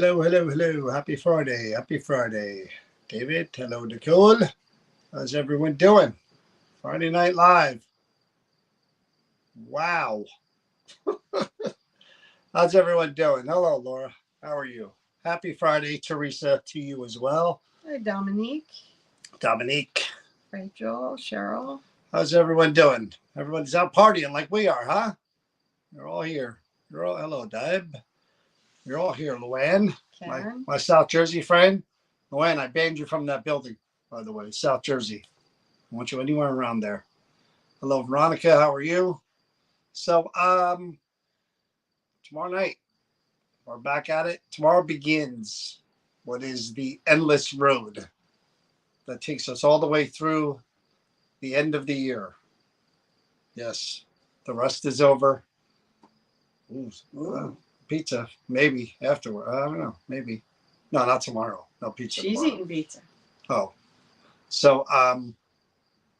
hello, hello, hello. Happy Friday. Happy Friday. David, hello, Nicole. How's everyone doing? Friday Night Live. Wow. How's everyone doing? Hello, Laura. How are you? Happy Friday, Teresa, to you as well. Hi, Dominique, Dominique. Rachel, Cheryl. How's everyone doing? Everyone's out partying like we are, huh? You're all here. You're all hello, Deb. You're all here, Luann. My South Jersey friend. Luann, I banned you from that building, by the way. South Jersey. I want you anywhere around there. Hello, Veronica. How are you? So, tomorrow night, we're back at it. Tomorrow begins what is the endless road that takes us all the way through the end of the year. Yes, the rust is over. Ooh, pizza, maybe afterward. I don't know. Maybe. No, not tomorrow. No pizza. She's tomorrow. eating pizza. Oh, so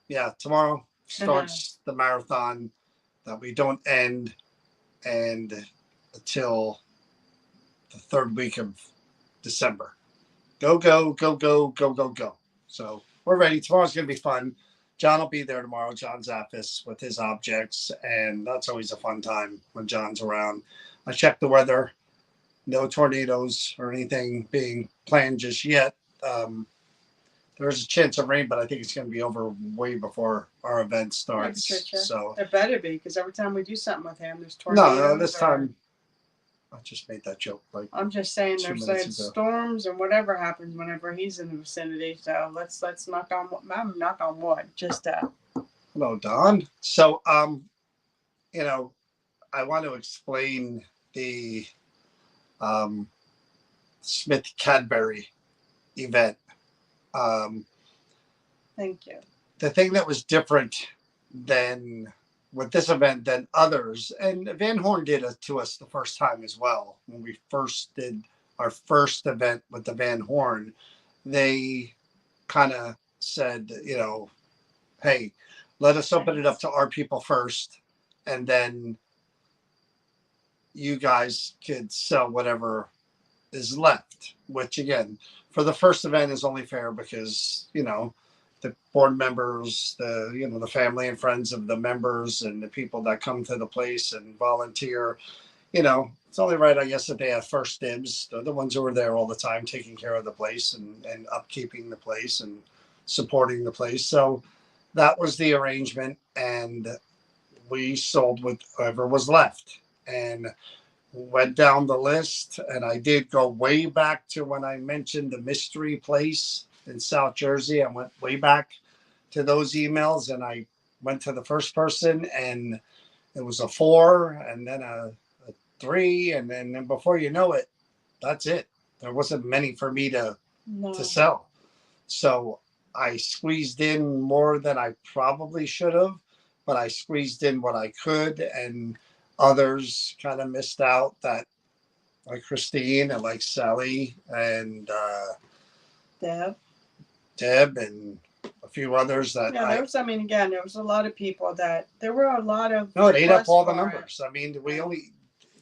yeah, tomorrow starts the marathon that we don't end and until the third week of December. Go, go, go, go, go, go, go. So we're ready. Tomorrow's going to be fun. John will be there tomorrow. John's office with his objects, and that's always a fun time when John's around. I checked the weather. No tornadoes or anything being planned just yet. There's a chance of rain, but I think it's going to be over way before our event starts. Patricia. So it better be, because every time we do something with him, there's tornadoes. No, this time I just made that joke. Like I'm just saying, there's like storms and whatever happens whenever he's in the vicinity. So let's knock on wood. Just Hello, Don. So you know, I want to explain the Smith Cadbury event. Thank you. The thing that was different than with this event than others, and Van Horn did it to us the first time as well. When we first did our first event with the Van Horn, they kind of said, hey, let us open it up to our people first, and then you guys could sell whatever is left, which again, for the first event is only fair because, the board members, the family and friends of the members and the people that come to the place and volunteer, it's only right, I guess, that they have first dibs. They're the ones who are there all the time, taking care of the place and upkeeping the place and supporting the place. So that was the arrangement. And we sold whatever was left and went down the list. And I did go way back to when I mentioned the mystery place in South Jersey. I went way back to those emails and I went to the first person and it was a 4 and then a 3. And then before you know it, that's it. There wasn't many for me to sell. So I squeezed in more than I probably should have, but I squeezed in what I could, and others kind of missed out, that like Christine and like Sally and Deb and a few others that there was a lot of people there were a lot of it ate up all the numbers. I mean,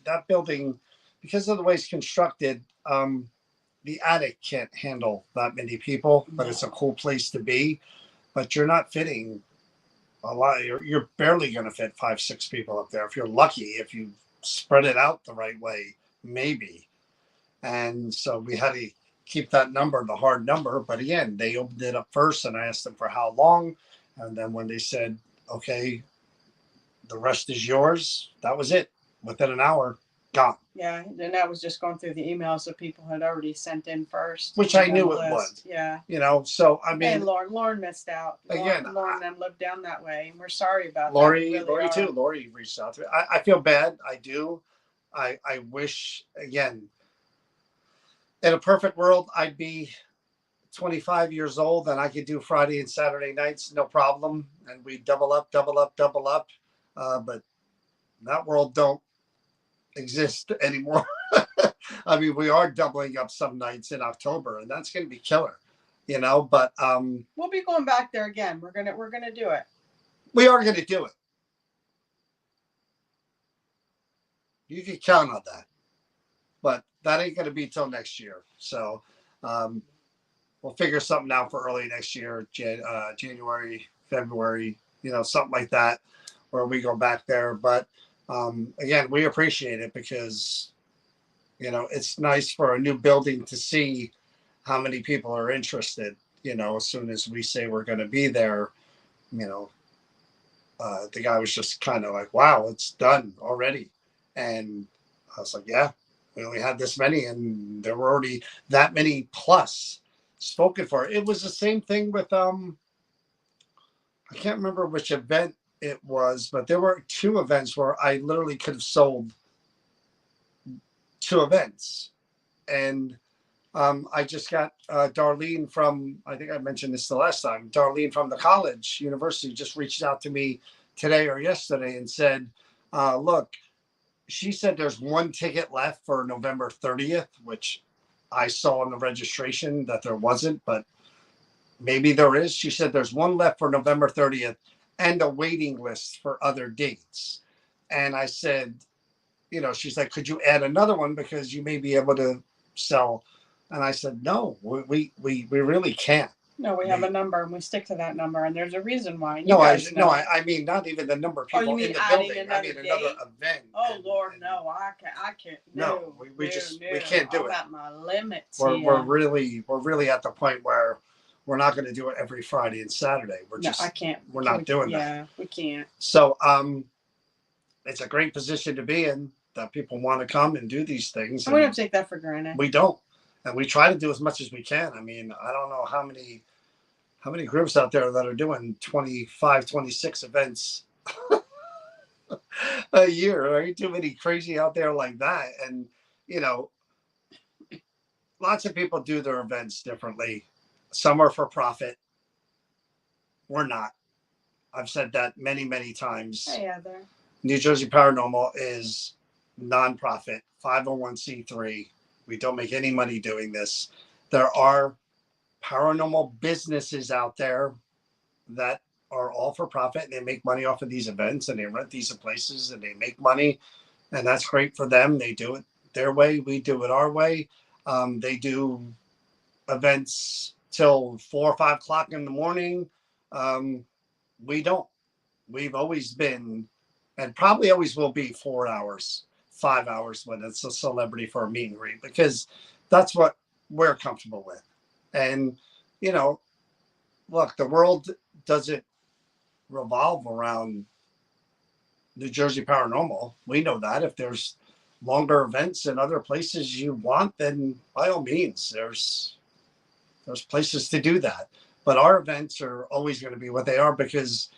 that building, because of the way it's constructed, the attic can't handle that many people, but it's a cool place to be. But you're not fitting a lot. You're barely going to fit 5-6 people up there. If you're lucky, if you spread it out the right way, maybe. And so we had to keep that number, the hard number. But again, they opened it up first and I asked them for how long. And then when they said, okay, the rest is yours, that was it. Within an hour, gone. Yeah, and that was just going through the emails that people had already sent in first. Which I knew it was. Yeah. So I mean. Hey, Lauren missed out. Lauren and them lived down that way. And we're sorry about Lori, that. Lori too. Lori reached out to me. I feel bad. I do. I wish, again, in a perfect world, I'd be 25 years old and I could do Friday and Saturday nights, no problem. And we double up. But that world don't exist anymore. I mean, we are doubling up some nights in October and that's going to be killer, but we'll be going back there again. We're going to do it. We are going to do it. You can count on that. But that ain't going to be till next year. So um, we'll figure something out for early next year, January, February, something like that, where we go back there. But again, we appreciate it because it's nice for a new building to see how many people are interested. As soon as we say we're going to be there, you know, the guy was just kind of like, "Wow, it's done already," and I was like, "Yeah, we only had this many, and there were already that many plus spoken for." It was the same thing with I can't remember which event it was, but there were two events where I literally could have sold two events, and I just got Darlene from, I think I mentioned this the last time, Darlene from the college, university, just reached out to me today or yesterday and said, look, she said there's one ticket left for November 30th, which I saw in the registration that there wasn't, but maybe there is. She said there's one left for November 30th and a waiting list for other dates. And I said, she's like, could you add another one because you may be able to sell? And I said, no, we really can't. No, we have a number and we stick to that number, and there's a reason why. I mean not even the number of people in the building. I mean another event. Oh Lord, no, I can't. No, we can't do it. I'm at my limits. We're really at the point where we're not going to do it every Friday and Saturday. I can't. We're not doing that. Yeah, we can't. So it's a great position to be in that people want to come and do these things. And we don't take that for granted. We don't. And we try to do as much as we can. I mean, I don't know how many groups out there that are doing 25, 26 events a year. There ain't too many crazy out there like that. And, lots of people do their events differently. Some are for profit. We're not. I've said that many, many times. Hey, Heather. New Jersey Paranormal is nonprofit, 501c3. We don't make any money doing this. There are paranormal businesses out there that are all for profit and they make money off of these events and they rent these places and they make money, and that's great for them. They do it their way. We do it our way. They do events till 4 or 5 o'clock in the morning. We don't. We've always been, and probably always will be, 4 hours, 5 hours when it's a celebrity for a meet and greet, because that's what we're comfortable with. And, look, the world doesn't revolve around New Jersey Paranormal. We know that. If there's longer events in other places you want, then by all means, there's places to do that. But our events are always going to be what they are because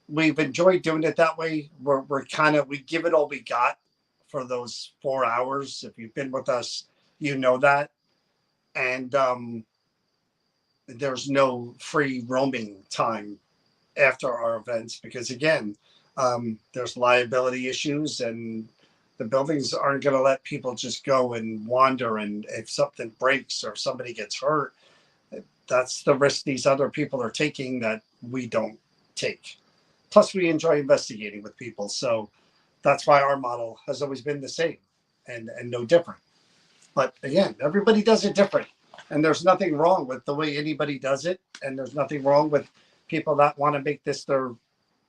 we've enjoyed doing it that way. We give it all we got for those 4 hours. If you've been with us, you know that. And there's no free roaming time after our events because, again, there's liability issues and the buildings aren't going to let people just go and wander. And if something breaks or somebody gets hurt, that's the risk these other people are taking that we don't take. Plus, we enjoy investigating with people. So that's why our model has always been the same and no different. But again, everybody does it different. And there's nothing wrong with the way anybody does it. And there's nothing wrong with people that want to make this their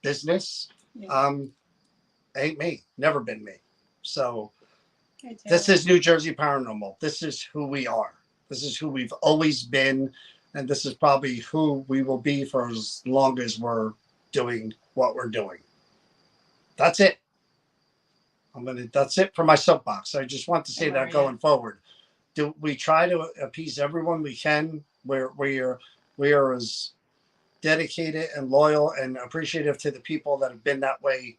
business. Yeah. Ain't me. Never been me. So this is New Jersey Paranormal. This is who we are. This is who we've always been. And this is probably who we will be for as long as we're doing what we're doing. That's it. That's it for my soapbox. I just want to say that going forward. Do we try to appease everyone we can? We are as dedicated and loyal and appreciative to the people that have been that way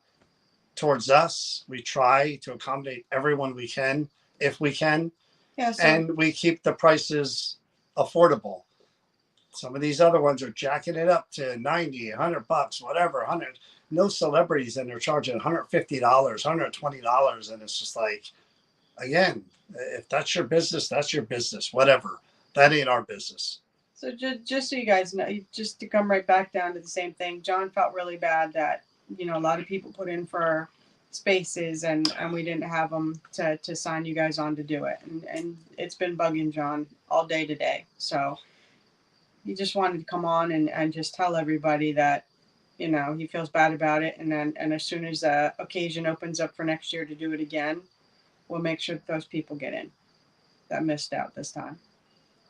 towards us. We try to accommodate everyone we can, if we can. Yeah, and we keep the prices affordable. Some of these other ones are jacking it up to $90, $100, whatever, 100. No celebrities, and they're charging $150, $120, and it's just like, again, if that's your business, that's your business. Whatever, that ain't our business. So just so you guys know, just to come right back down to the same thing, John felt really bad that a lot of people put in for spaces, and we didn't have them to sign you guys on to do it, and it's been bugging John all day today. So he just wanted to come on and just tell everybody that, you know, he feels bad about it, and as soon as the occasion opens up for next year to do it again, we'll make sure that those people get in that missed out this time.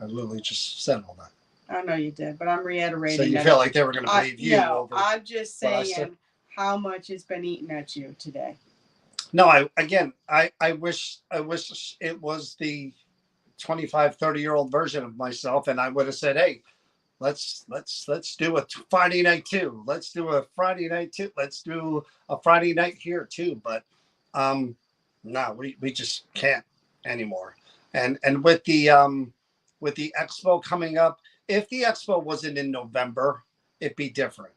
I literally just said all that. I know you did, but I'm reiterating. So you feel like they were going to believe you? No, over I'm just saying how much has been eaten at you today. No, I wish it was the 25, 30-year-old version of myself, and I would have said, hey, let's do a Friday night too. Let's do a Friday night too. Let's do a Friday night here too. But no, we just can't anymore. And with the expo coming up, if the expo wasn't in November, it'd be different.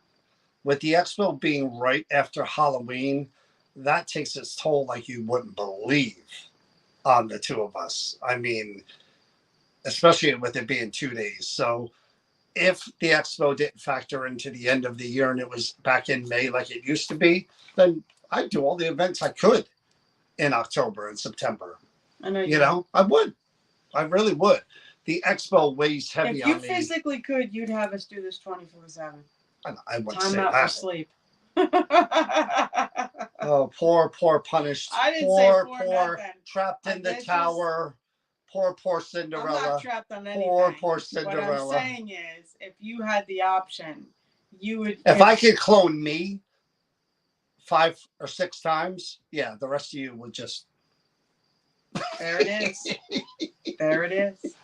With the expo being right after Halloween, that takes its toll like you wouldn't believe on the two of us. I mean, especially with it being 2 days. So if the expo didn't factor into the end of the year and it was back in May like it used to be, then I'd do all the events I could in October and September. I know I would. I really would. The expo weighs heavy on me. If you physically could, you'd have us do this 24/7. I wouldn't say that. Time out for sleep. Oh, poor punished. I didn't say poor trapped in the tower. Poor Cinderella. I'm not trapped on anything. Poor Cinderella. What I'm saying is, if you had the option, you would. If I could clone me 5 or 6 times, yeah, the rest of you would just. There it is. There it is.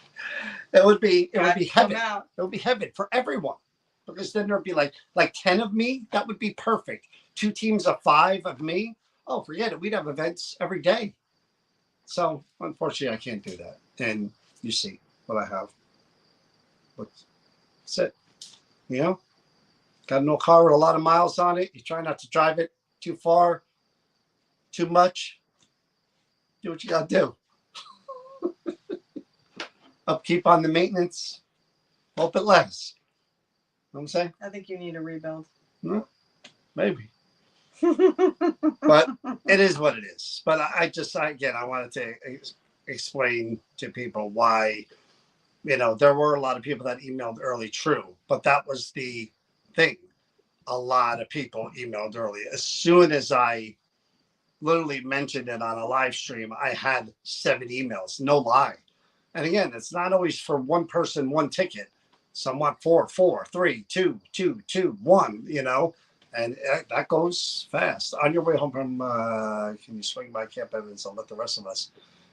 It would be heaven. It would be heaven for everyone. Because then there'd be like 10 of me. That would be perfect. 2 teams of 5 of me. Oh, forget it. We'd have events every day. So unfortunately, I can't do that. And you see what I have. That's it. You know, got an old car with a lot of miles on it. You try not to drive it too far, too much. Do what you got to do. Upkeep on the maintenance. Hope it lasts. Know what I'm saying? I think you need a rebuild. Maybe. But it is what it is. But I wanted to explain to people why, you know, there were a lot of people that emailed early, true. But that was the thing. A lot of people emailed early. As soon as I literally mentioned it on a live stream, I had 7 emails. No lie. And again, it's not always for one person, one ticket. Some want 4, 3, 2, 2, 2, 1, you know, and that goes fast. On your way home from, can you swing by Camp Evans? I'll let the rest of us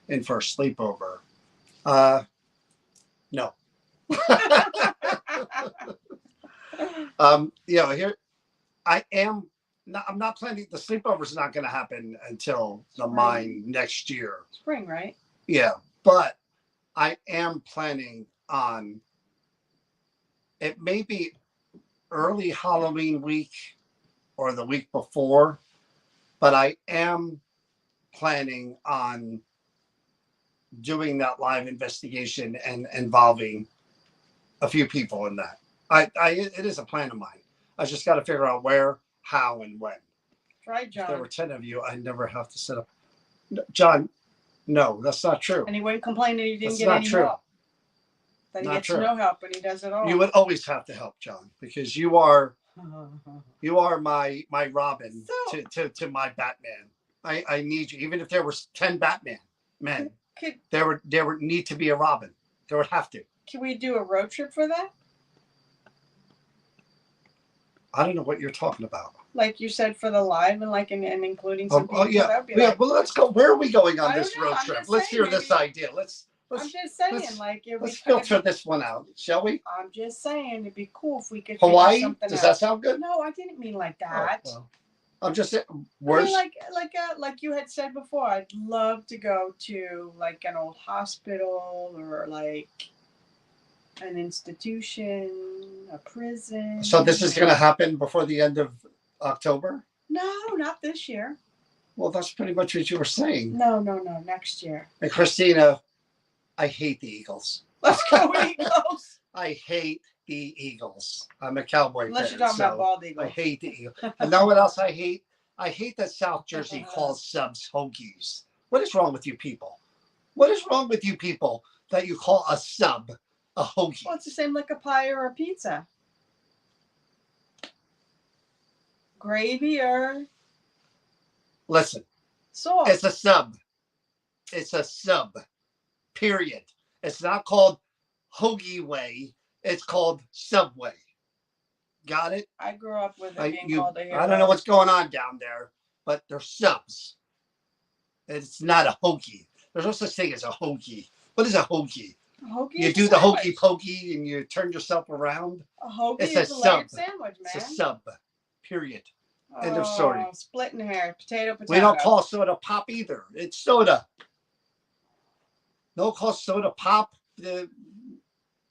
in for a sleepover. No. You know, here I'm not planning. The sleepover's not going to happen until the mine next year. Spring, right? Yeah, but I am planning on. It may be early Halloween week or the week before, but I am planning on doing that live investigation and involving a few people in that. It is a plan of mine. I just got to figure out where, how, and when. Right, John. If there were 10 of you, I'd never have to set up. John, no, that's not true. Anyone complained that he didn't get any help? That he gets no help and he does it all. You would always have to help, John, because you are my Robin to my Batman. I need you. Even if there was 10 Batman men, there would need to be a Robin. There would have to. Can we do a road trip for that? I don't know what you're talking about. Like you said, for the live and including some people. Yeah. Well, let's go. Where are we going on this road trip? Let's hear this idea. I'm just saying, let's filter this one out, shall we? I'm just saying, it'd be cool if we could. Hawaii? Does that sound good? No, I didn't mean like that. Oh, well. I'm just saying. Like you had said before, I'd love to go to like an old hospital or like an institution, a prison. So this is going to happen before the end of October? No, not this year. Well, that's pretty much what you were saying. No, next year. And Christina, I hate the Eagles. Let's go Eagles. I hate the Eagles. I'm a Cowboy Unless fan. You're talking about bald Eagles. I hate the Eagles. And know what else I hate? I hate that South Jersey calls subs hoagies. What is wrong with you people? What is wrong with you people that you call a sub a hoagie? Well, it's the same like a pie or a pizza. Gravy or Listen, sauce. it's a sub. It's a sub. Period. It's not called Hoagie Way. It's called Subway. Got it? I grew up with it being called a hero. I don't know what's going on down there, but they're subs. It's not a hoagie. There's no such thing as a hoagie. What is a hoagie? A hoagie You is do a the sandwich. hokey pokey and you turn yourself around. A hoagie It's is a a layered sub. sandwich, man. It's a sub. Period. End of story. Splitting hair. Potato. We don't call soda pop either. It's soda. No call soda pop. The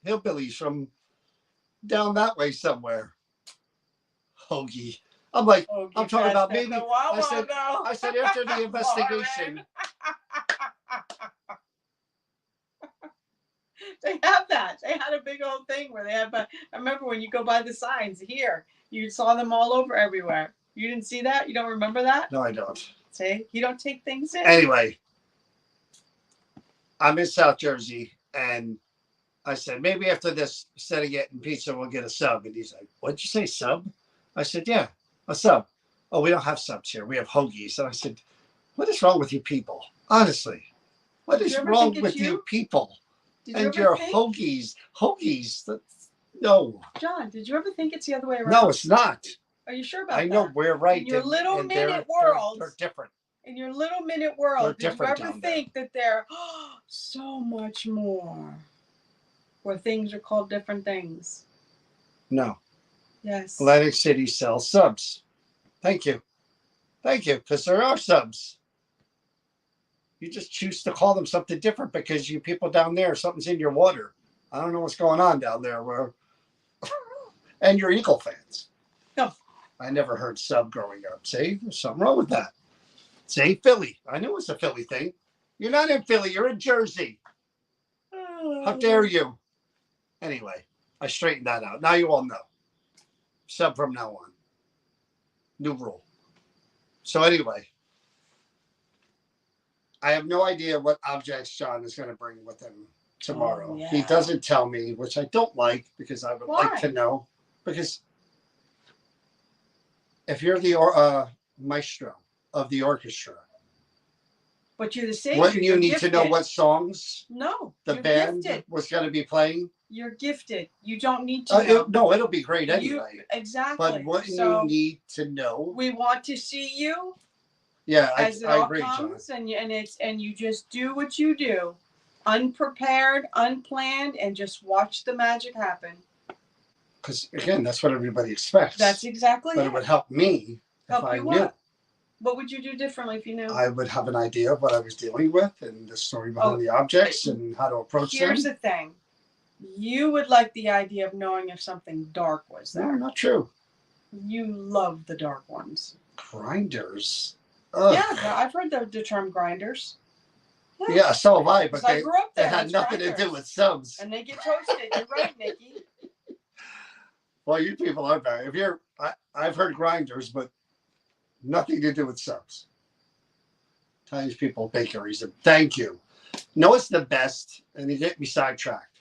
hillbillies from down that way somewhere. Hoagie. I'm like, Hoagie I'm talking about maybe. I said after the investigation. They have that. They had a big old thing where they have. I remember when you go by the signs here, you saw them all over everywhere. You didn't see that? You don't remember that? No, I don't. See, you don't take things in. Anyway, I'm in South Jersey, and I said, maybe after this, instead of getting pizza, we'll get a sub. And he's like, what'd you say, sub? I said, yeah, a sub. Oh, we don't have subs here. We have hoagies. And I said, what is wrong with you people? Honestly, what is wrong with you people? And your hoagies. Hoagies. No. John, did you ever think it's the other way around? No, it's not. Are you sure about that? I know we're right. In your little minute world. They're different. In your little minute world, did you ever think that they're so much more? Where things are called different things? No. Yes. Atlantic City sells subs. Thank you. Thank you, because there are subs. You just choose to call them something different because you people down there, something's in your water. I don't know what's going on down there. And you're Eagle fans. No. I never heard sub growing up. See, there's something wrong with that. See, Philly. I knew it was a Philly thing. You're not in Philly. You're in Jersey. How dare you? Anyway, I straightened that out. Now you all know. Sub from now on. New rule. So anyway, I have no idea what objects John is going to bring with him tomorrow. Oh, yeah. He doesn't tell me, which I don't like because I would like to know. Because if you're the maestro of the orchestra, but you're the singer, wouldn't you need gifted. to know what songs the band was going to be playing? You're gifted. You don't need to know. No, it'll be great anyway. Exactly. But wouldn't you need to know? We want to see you. Yeah, as it all comes, John. And you just do what you do, unprepared, unplanned, and just watch the magic happen. Because again, that's what everybody expects. That's exactly But it would help me if I knew. What would you do differently if you knew? I would have an idea of what I was dealing with and the story behind the objects and how to approach them. Here's the thing. You would like the idea of knowing if something dark was there. No, not true. You love the dark ones. Grinders. Ugh. Yeah, I've heard the term grinders. Yeah, so have I, but I grew up there. They had nothing to do with subs. And they get toasted. You're right, Nikki. Well, you people are bad. I've heard grinders, but nothing to do with subs. Chinese people, bakeries. Thank you. No, it's the best, and you get me sidetracked.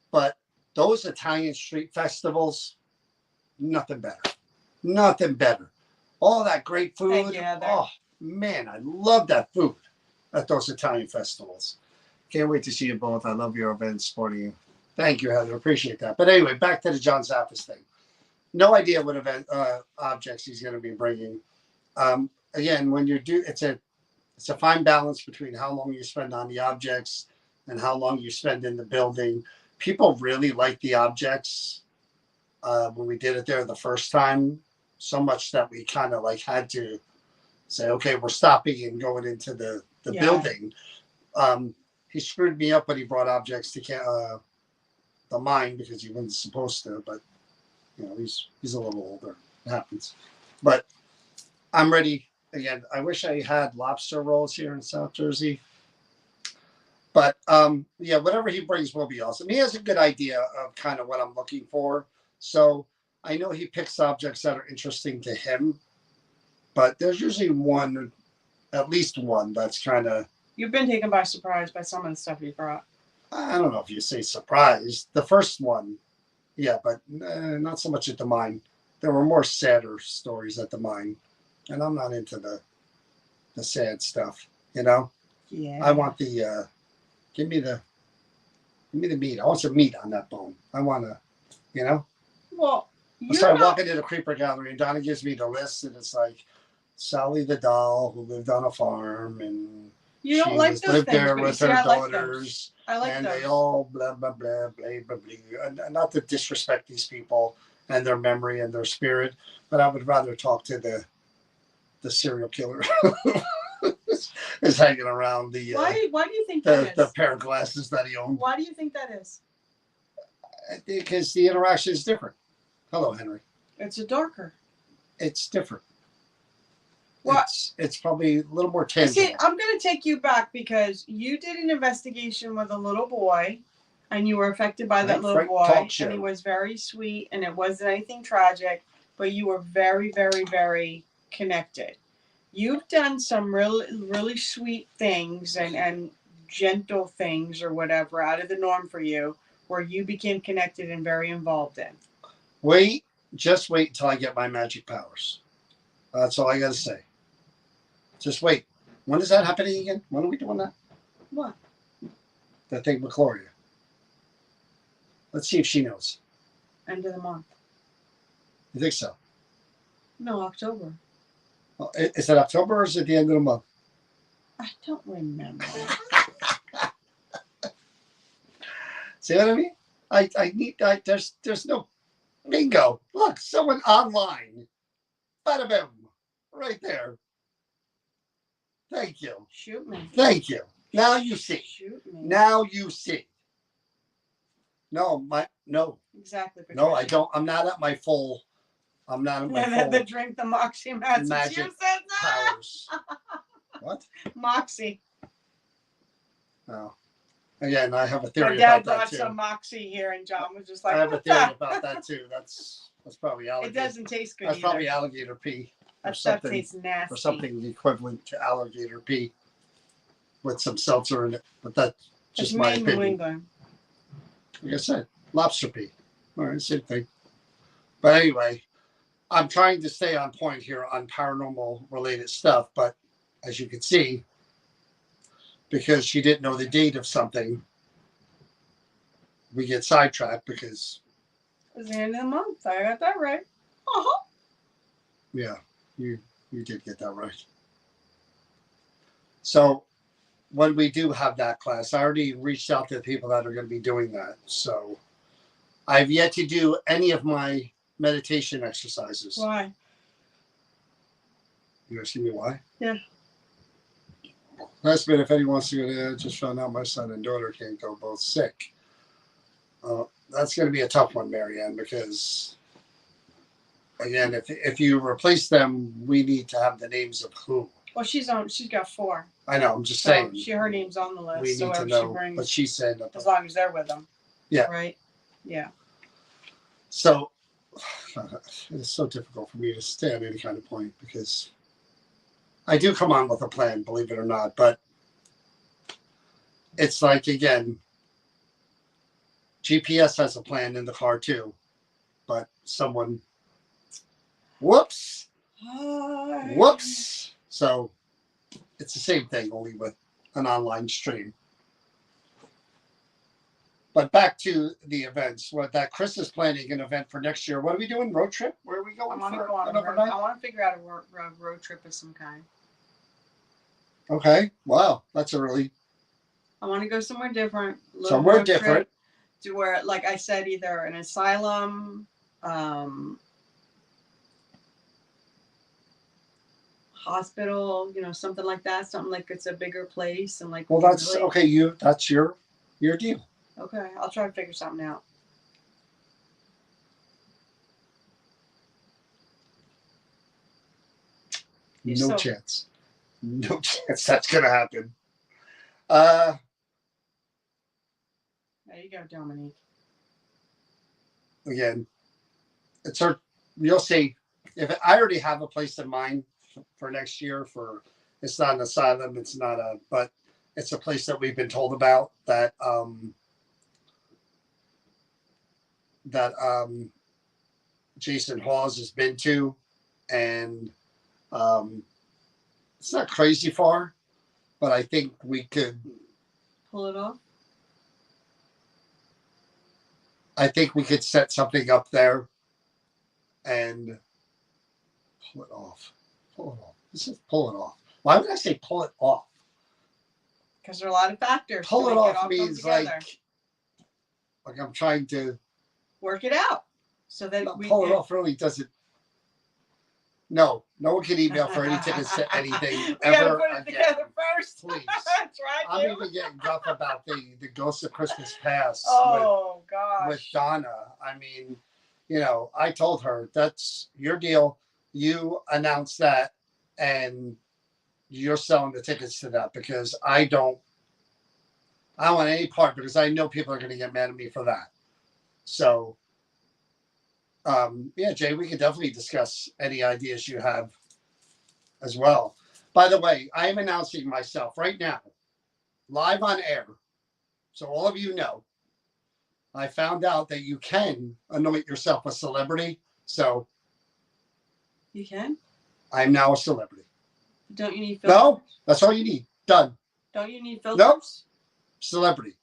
But those Italian street festivals, nothing better. Nothing better. All that great food. Oh, man, I love that food at those Italian festivals. Can't wait to see you both. I love your events, supporting you. Thank you, Heather. Appreciate that. But anyway, back to the John Zappis thing. No idea what objects he's going to be bringing. Again, when you do, it's a fine balance between how long you spend on the objects and how long you spend in the building. People really like the objects when we did it there the first time, so much that we kind of like had to say, okay, we're stopping and going into the building. He screwed me up when he brought objects to the mine because he wasn't supposed to, but you know, he's a little older. It happens. But I'm ready. Again, I wish I had lobster rolls here in South Jersey. But yeah, whatever he brings will be awesome. He has a good idea of kind of what I'm looking for. So I know he picks objects that are interesting to him. But there's usually one, at least one, that's kind of, You've been taken by surprise by some of the stuff you brought. I don't know if you say surprised. The first one, yeah, but not so much at the mine. There were more sadder stories at the mine, and I'm not into the sad stuff. You know, Yeah. I want the give me the meat. I want some meat on that bone. I want to, you know. Well, I started walking to the creeper gallery, and Donna gives me the list, and it's like Sally the doll who lived on a farm, and you don't like those lived things, there but with see, her I like daughters, those. I like and those. they all blah blah blah blah blah blah. And not to disrespect these people and their memory and their spirit, but I would rather talk to the serial killer is hanging around the why do you think that is? the pair of glasses that he owned. Why do you think that is? Because the interaction is different. Hello, Henry. It's a darker. It's different. What? It's probably a little more tangible. See, I'm going to take you back because you did an investigation with a little boy, and you were affected by that little boy, and he was very sweet, and it wasn't anything tragic, but you were very, very, very connected. You've done some really, really sweet things and gentle things or whatever out of the norm for you, where you became connected and very involved in. Just wait until I get my magic powers. That's all I got to say. Just wait. When is that happening again? When are we doing that? What? That thing with Gloria. Let's see if she knows. End of the month. You think so? No, October. Well, is it October or is it the end of the month? I don't remember. See what I mean? I need. There's no bingo. Look, someone online. Bada boom. Right there. Thank you. Shoot me. Thank you. Now you see. Shoot me. Now you see. No. Exactly. Patricia. No, I don't. I'm not at my full. I'm not at my full. The drink the Moxie magic powers. What? Moxie. Oh. Again, I have a theory My dad about that brought too. some Moxie here, and John was just like, I have a theory about that too. That's probably alligator. It doesn't taste good. That's either. probably alligator pee. That stuff tastes nasty. Or something equivalent to alligator pee with some seltzer in it. But that's just my opinion. New England. Like I said, lobster pee. All right, same thing. But anyway, I'm trying to stay on point here on paranormal related stuff. But as you can see, because she didn't know the date of something, we get sidetracked because it was the end of the month. I got that right. Uh-huh. Yeah, you did get that right. So when we do have that class, I already reached out to the people that are going to be doing that. So I've yet to do any of my meditation exercises. Why? You asking me why? Yeah. Last minute, if anyone wants to go there, just found out my son and daughter can't go, both sick. That's going to be a tough one, Marianne, because again, if you replace them, we need to have the names of who. Well, she's got 4. I know. I'm just saying. Her name's on the list. We need to know. But she said as long as they're with them. Yeah. Right. Yeah. So it's so difficult for me to stay at any kind of point because I do come on with a plan, believe it or not. But it's like, again, GPS has a plan in the car too, but someone, whoops. So it's the same thing, only with an online stream. But back to the events. That Chris is planning an event for next year. What are we doing? Road trip? Where are we going? I want to figure out a road trip of some kind. Okay. Wow. That's a really. I want to go somewhere different. Somewhere different. To where, like I said, either an asylum, hospital, something like that. Something like it's a bigger place and like. Well, that's really... okay. That's your deal. Okay, I'll try to figure something out. No chance. No chance that's gonna happen. There you go, Dominique. Again, it's her. You'll see. If I already have a place in mind for next year. For it's not an asylum, it's not a, but it's a place that we've been told about that that Jason Hawes has been to, and it's not crazy far, but I think we could pull it off. I think we could set something up there and pull it off. Pull it off. This is pull it off. Why would I say pull it off? Because there are a lot of factors. Pull it off means like I'm trying to work it out so that we pull it off. Really doesn't. No one can email for any tickets to anything we ever gotta put it together first. Please. That's right. I'm even getting guff about the Ghost of Christmas Past. Gosh. With Donna. I mean, I told her that's your deal. You announce that, and you're selling the tickets to that because I don't want any part because I know people are going to get mad at me for that. So, yeah, Jay, we can definitely discuss any ideas you have as well. By the way, I am announcing myself right now, live on air. So all of you know, I found out that you can anoint yourself a celebrity. So you can? I'm now a celebrity. Don't you need filters? No, that's all you need. Done. Don't you need filters? Nope. Celebrity.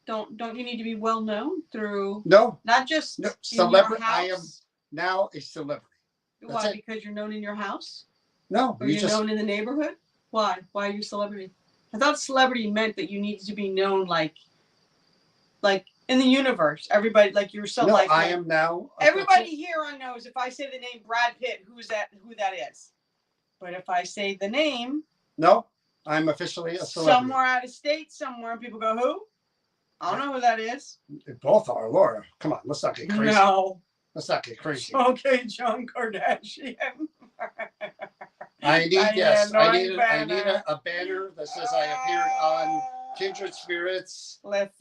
Don't you need to be well known through? No. Not just celebrity. I am now a celebrity. That's Why? It. Because you're known in your house? No. Or you're known in the neighborhood? Why? Why are you a celebrity? I thought celebrity meant that you needed to be known like in the universe. Everybody like you're so like. I am now. Everybody here knows if I say the name Brad Pitt, who that is. But if I say the name, no, I'm officially a celebrity. Somewhere out of state, somewhere, people go, who? I don't know who that is. They both are, Laura. Come on, let's not get crazy. No. Let's not get crazy. Okay, John Kardashian. I need a banner that says I appeared on Kindred Spirits,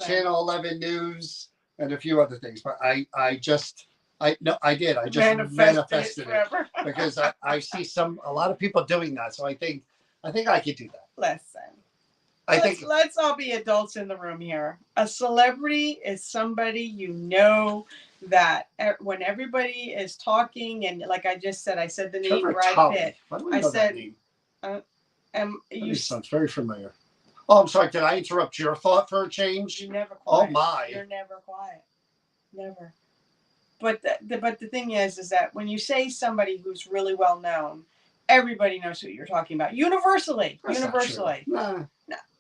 Channel 11 News, and a few other things. But I just manifested it because I see a lot of people doing that. So I think I could do that. Listen, let's all be adults in the room here. A celebrity is somebody you know that when everybody is talking and like I just said, I said the name Brad Pitt. I said, you sounds very familiar. Oh, I'm sorry. Did I interrupt your thought for a change? You're never quiet. Oh my! You're never quiet. Never. But the thing is that when you say somebody who's really well known, everybody knows who you're talking about. Universally. Nah.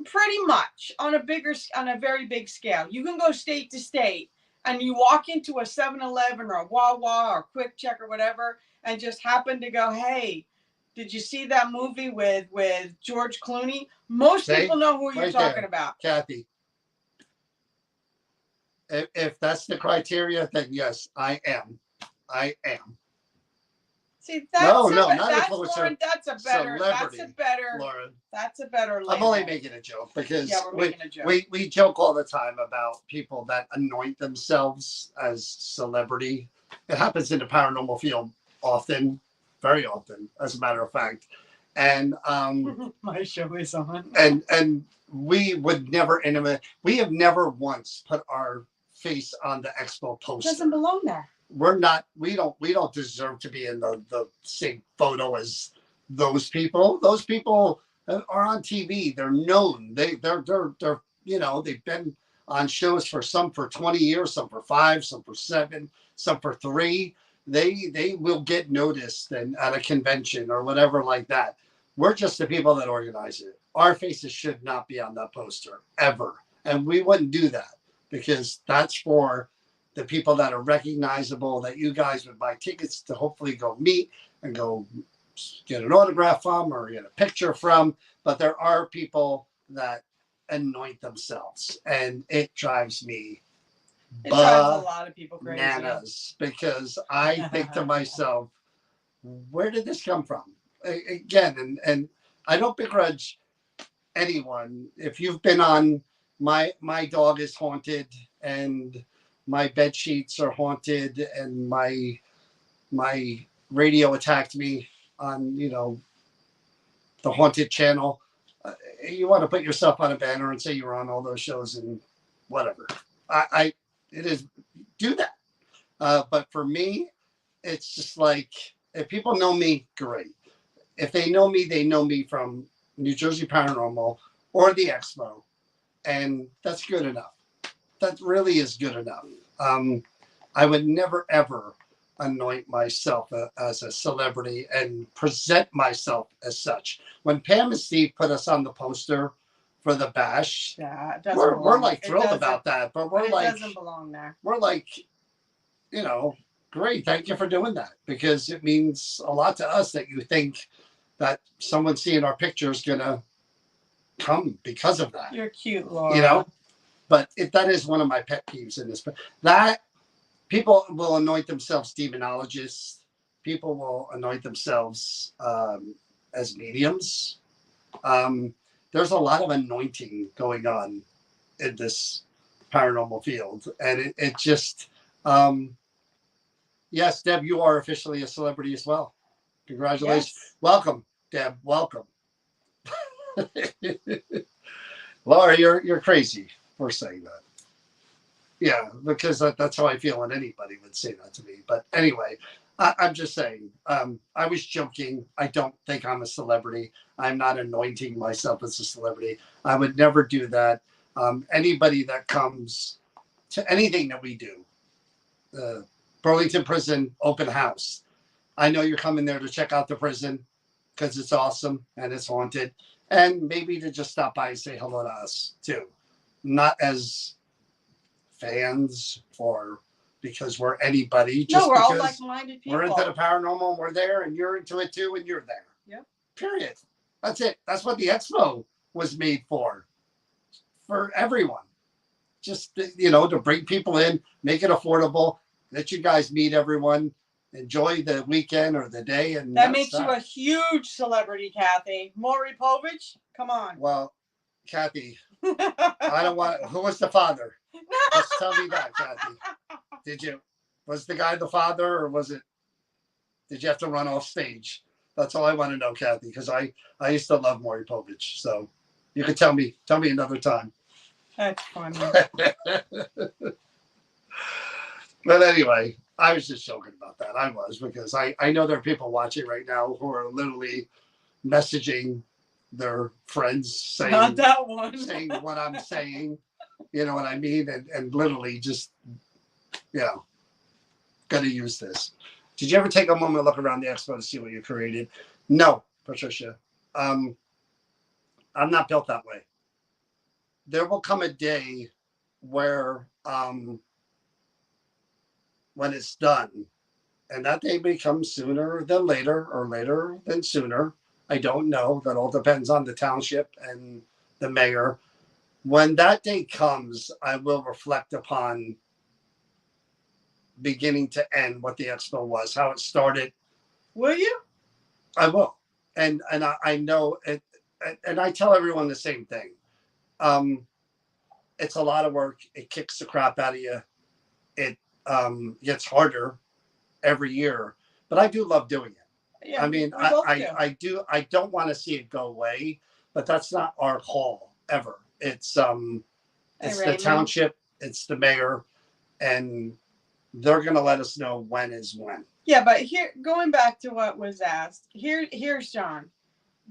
Pretty much on a very big scale. You can go state to state and you walk into a 7-Eleven or a Wawa or Quick Check or whatever and just happen to go, hey, did you see that movie with George Clooney? Most people know who you're talking about. Kathy. If that's the criteria, then yes, I am. See, Lauren, that's a better Lauren. That's a better label. I'm only making a joke because we're making a joke. We joke all the time about people that anoint themselves as celebrity. It happens in the paranormal field often, very often, as a matter of fact. And my show is on. And we would never we have never once put our face on the expo poster. It doesn't belong there. We don't deserve to be in the same photo as those people. Those people are on TV. They're known. They're they've been on shows for 20 years, some for 5, some for 7, some for 3. They will get noticed and at a convention or whatever like that. We're just the people that organize it. Our faces should not be on that poster ever. And we wouldn't do that because that's for the people that are recognizable that you guys would buy tickets to hopefully go meet and go get an autograph from or get a picture from. But there are people that anoint themselves and it drives me drives a lot of people crazy. Bananas because I think to myself, where did this come from? Again, and I don't begrudge anyone. If you've been on my dog is haunted and my bed sheets are haunted and my radio attacked me on the Haunted Channel. You want to put yourself on a banner and say you were on all those shows and whatever. It is do that. But for me, it's just like if people know me, great. If they know me from New Jersey Paranormal or the Expo, and that's good enough. That really is good enough. I would never ever anoint myself as a celebrity and present myself as such. When Pam and Steve put us on the poster for the bash, Yeah, it doesn't we're belong. like thrilled about that, but we're But it like doesn't belong there. we're like, you know, great, thank you for doing that because it means a lot to us that you think that someone seeing our picture is gonna come because of that. You're cute, Laura. You know, but that is one of my pet peeves in this. That people will anoint themselves demonologists. People will anoint themselves as mediums. There's a lot of anointing going on in this paranormal field, and it just yes, Deb, you are officially a celebrity as well. Congratulations. Yes. Welcome, Deb. Welcome. Laura, you're crazy for saying that. Yeah, because that's how I feel, and anybody would say that to me. But anyway, I'm just saying. I was joking. I don't think I'm a celebrity. I'm not anointing myself as a celebrity. I would never do that. Anybody that comes to anything that we do, Burlington Prison open house. I know you're coming there to check out the prison because it's awesome and it's haunted, and maybe to just stop by and say hello to us too, not as fans or because we're anybody. Just no, we're all because like-minded people. we're into the paranormal, and we're there, and you're into it too, and you're there. Yep. Period. That's it. That's what the expo was made for everyone. Just to bring people in, make it affordable, let you guys meet everyone, enjoy the weekend or the day, and that makes you a huge celebrity, Kathy. Maury Povich, come on. Well, Kathy, I don't want. Who was the father? Just tell me that, Kathy. Was the guy the father, or did you have to run off stage? That's all I want to know, Kathy, because I used to love Maury Povich. So you can tell me another time. That's funny. But anyway, I was just joking about that. I was, because I know there are people watching right now who are literally messaging their friends saying, not that one, saying what I'm saying. You know what I mean? And literally just, going to use this. Did you ever take a moment to look around the expo to see what you created? No, Patricia. I'm not built that way. There will come a day where when it's done, and that day may come sooner than later or later than sooner. I don't know. That all depends on the township and the mayor. When that day comes, I will reflect upon beginning to end what the expo was, how it started. Will you? I will. And I know it, and I tell everyone the same thing. It's a lot of work. It kicks the crap out of you. It gets harder every year, but I do love doing it. Yeah, I mean, I do. I don't want to see it go away, but that's not our call ever. It's the township, it's the mayor, and they're going to let us know when is when. Yeah, but here, going back to what was asked, here's John.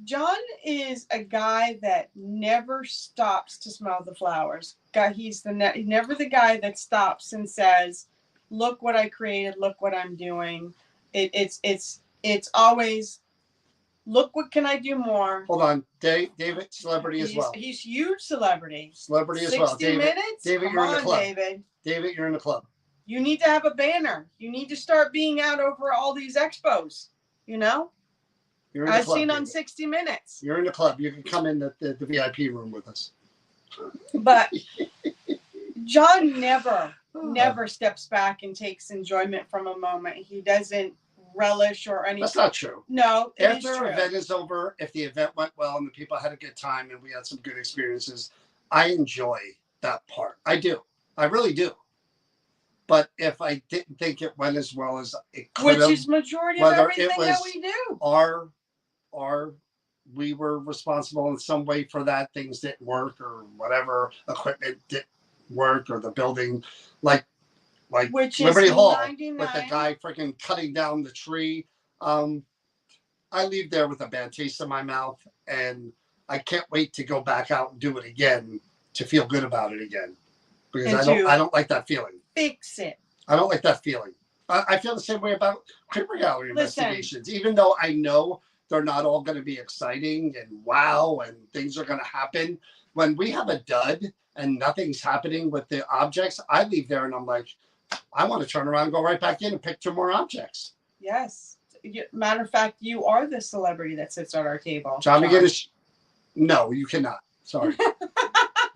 John is a guy that never stops to smell the flowers. He's never the guy that stops and says, "Look what I created. Look what I'm doing." It's always, "Look what can I do more." Hold on, David, celebrity as well. He's huge celebrity. Celebrity as well. 60 minutes. David, come you're on, in the club. David, you're in the club. You need to have a banner. You need to start being out over all these expos. You're in the club, seen on 60 Minutes. You're in the club. You can come in the VIP room with us. But John never steps back and takes enjoyment from a moment. He doesn't relish or anything. That's not true. No, after the event is over, if the event went well and the people had a good time and we had some good experiences, I enjoy that part. I do. I really do. But if I didn't think it went as well as it could have, which is majority of everything that we do, our we were responsible in some way for that. Things didn't work or whatever, equipment didn't work or the building, like Which Liberty is Hall 99. with the guy freaking cutting down the tree. Um, I leave there with a bad taste in my mouth, and I can't wait to go back out and do it again to feel good about it again, because And I don't like that feeling. Fix it. I don't like that feeling. I feel the same way about creeper gallery Listen. investigations, even though I know they're not all going to be exciting and wow and things are going to happen. When we have a dud and nothing's happening with the objects, I leave there and I'm like, I want to turn around and go right back in and pick 2 more objects. Yes. Matter of fact, you are the celebrity that sits at our table. John McGinnis, no, you cannot. Sorry.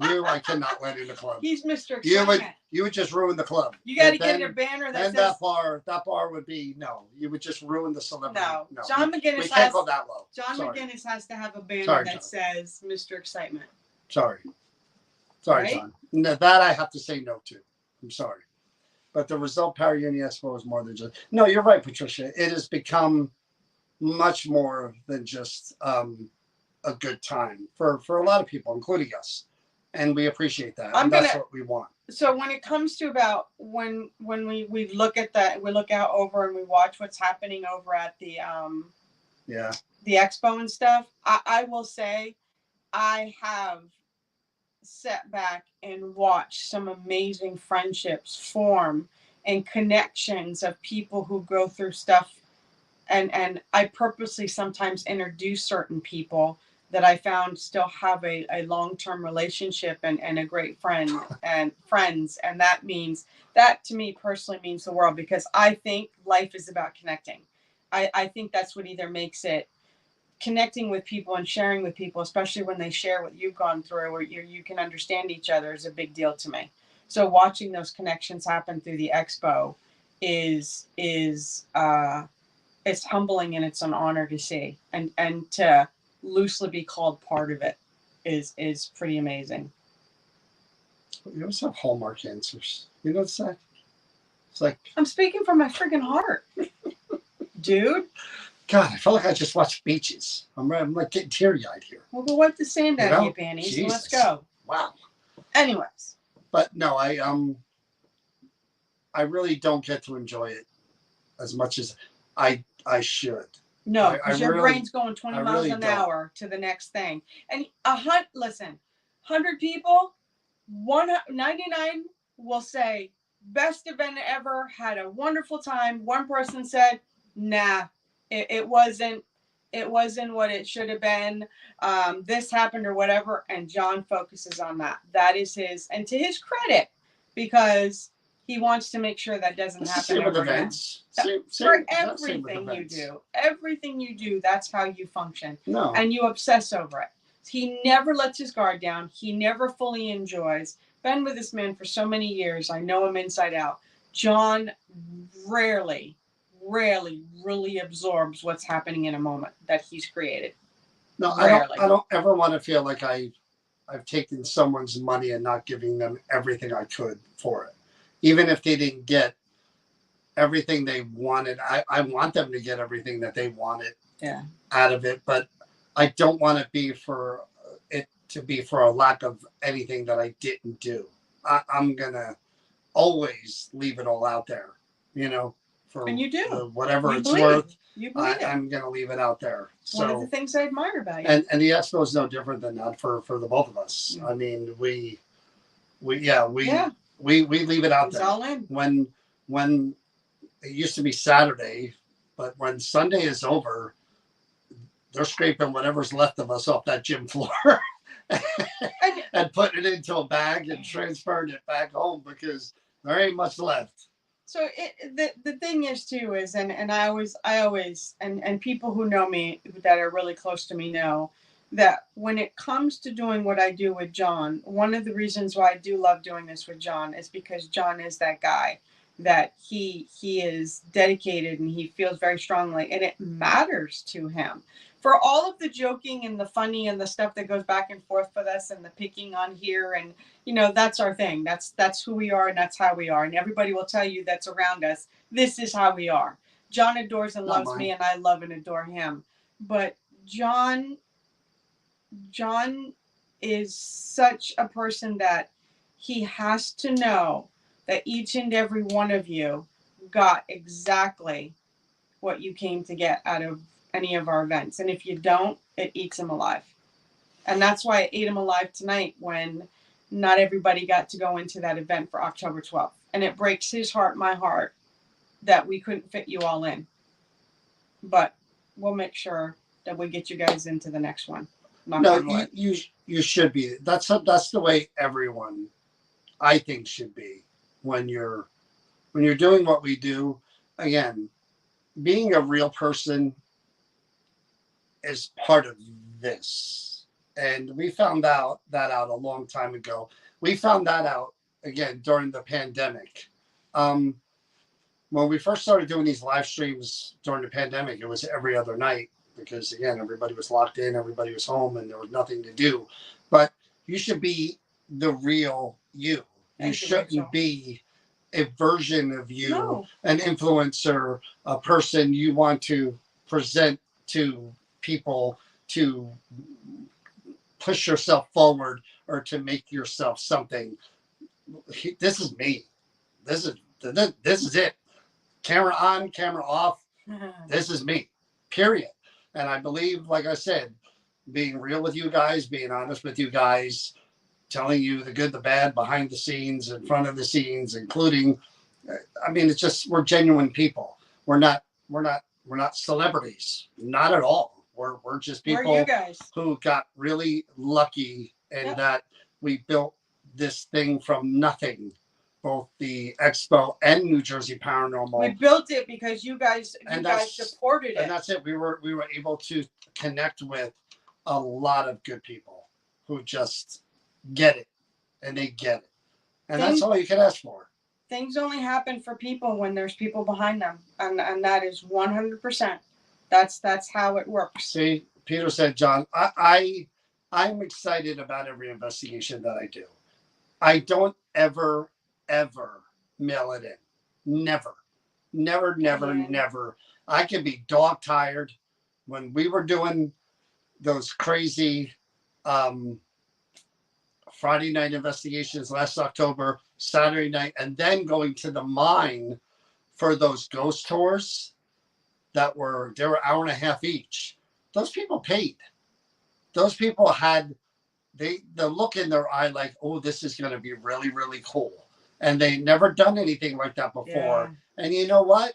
I cannot let in the club. He's Mr. Excitement. You would just ruin the club. You got to get a banner that says. That bar would be no. You would just ruin the celebrity. No. John McGinnis we can't go that low. John McGinnis has to have a banner that John. says Mr. Excitement. Sorry, right? John. No, that I have to say no to. I'm sorry, but the result Para Uni Expo is more than just. No, you're right, Patricia. It has become much more than just a good time for a lot of people, including us. And we appreciate that. That's what we want. So when it comes to about when we look at that, we look out over and we watch what's happening over at the expo and stuff. I will say I have sat back and watched some amazing friendships form and connections of people who go through stuff. And I purposely sometimes introduce certain people that I found still have a long-term relationship and a great friend and friends. And that to me personally means the world, because I think life is about connecting. I think that's what either makes it connecting with people and sharing with people, especially when they share what you've gone through or you can understand each other, is a big deal to me. So watching those connections happen through the expo is it's humbling and it's an honor to see, and to loosely be called part of it is pretty amazing. You always have Hallmark answers. You know what's that? It's like, I'm speaking from my friggin' heart, dude. God, I feel like I just watched Beaches. I'm like getting teary-eyed here. We'll go wipe the sand out of your panties and let's go. Wow. Anyways. But no, I really don't get to enjoy it as much as I should. No, because your brain's going 20 miles an hour to the next thing. And 100 people, 99 will say, best event ever, had a wonderful time. One person said, nah, it wasn't what it should have been. This happened or whatever. And John focuses on that. That is his, and to his credit, because he wants to make sure that doesn't happen. Same with events. For everything you do. Everything you do, that's how you function. No. And you obsess over it. He never lets his guard down. He never fully enjoys. Been with this man for so many years. I know him inside out. John rarely really absorbs what's happening in a moment that he's created. No, I don't ever want to feel like I've taken someone's money and not giving them everything I could for it. Even if they didn't get everything they wanted, I want them to get everything that they wanted out of it. But I don't want it to be for a lack of anything that I didn't do. I'm going to always leave it all out there, and you do. Whatever it's worth. You believe it. I'm going to leave it out there. It's one of the things I admire about you. And the expo is no different than that for the both of us. I mean, we leave it out there. All in. When it used to be Saturday, but when Sunday is over, they're scraping whatever's left of us off that gym floor and putting it into a bag and transferring it back home, because there ain't much left. So the thing is too is, and I always and people who know me that are really close to me know that when it comes to doing what I do with John, one of the reasons why I do love doing this with John is because John is that guy that he is dedicated and he feels very strongly, and it matters to him. For all of the joking and the funny and the stuff that goes back and forth with us and the picking on here, and that's our thing. That's who we are and that's how we are. And everybody will tell you that's around us, this is how we are. John adores and loves me, and I love and adore him. But John John is such a person that he has to know that each and every one of you got exactly what you came to get out of any of our events. And if you don't, it eats him alive. And that's why it ate him alive tonight when not everybody got to go into that event for October 12th. And it breaks his heart, my heart, that we couldn't fit you all in. But we'll make sure that we get you guys into the next one. No, you should be. That's the way everyone, I think, should be when you're doing what we do. Again, being a real person is part of this, and we found out a long time ago. We found that out again during the pandemic. Um, when we first started doing these live streams during the pandemic, it was every other night because again, everybody was locked in, everybody was home, and there was nothing to do. But you should be the real you. You shouldn't be a version of you, no. An influencer, a person you want to present to people to push yourself forward or to make yourself something. This is me. This is it. Camera on, camera off. This is me. Period. And I believe, like I said, being real with you guys, being honest with you guys, telling you the good, the bad, behind the scenes, in front of the scenes, including, I mean, it's just, we're genuine people. We're not celebrities. Not at all. We're just people who got really lucky and that we built this thing from nothing. Both the Expo and New Jersey Paranormal. We built it because you guys supported it. And that's it. We were able to connect with a lot of good people who just get it, and they get it. And that's all you can ask for. Things only happen for people when there's people behind them, and that is 100%. That's how it works. See, Peter said, John, I'm excited about every investigation that I do. I don't ever mail it in. Never. I can be dog tired. When we were doing those crazy Friday night investigations last October, Saturday night, and then going to the mine for those ghost tours they were hour and a half each. Those people paid. Those people had the look in their eye like, oh, this is going to be really, really cool. And they never done anything like that before. Yeah. And you know what?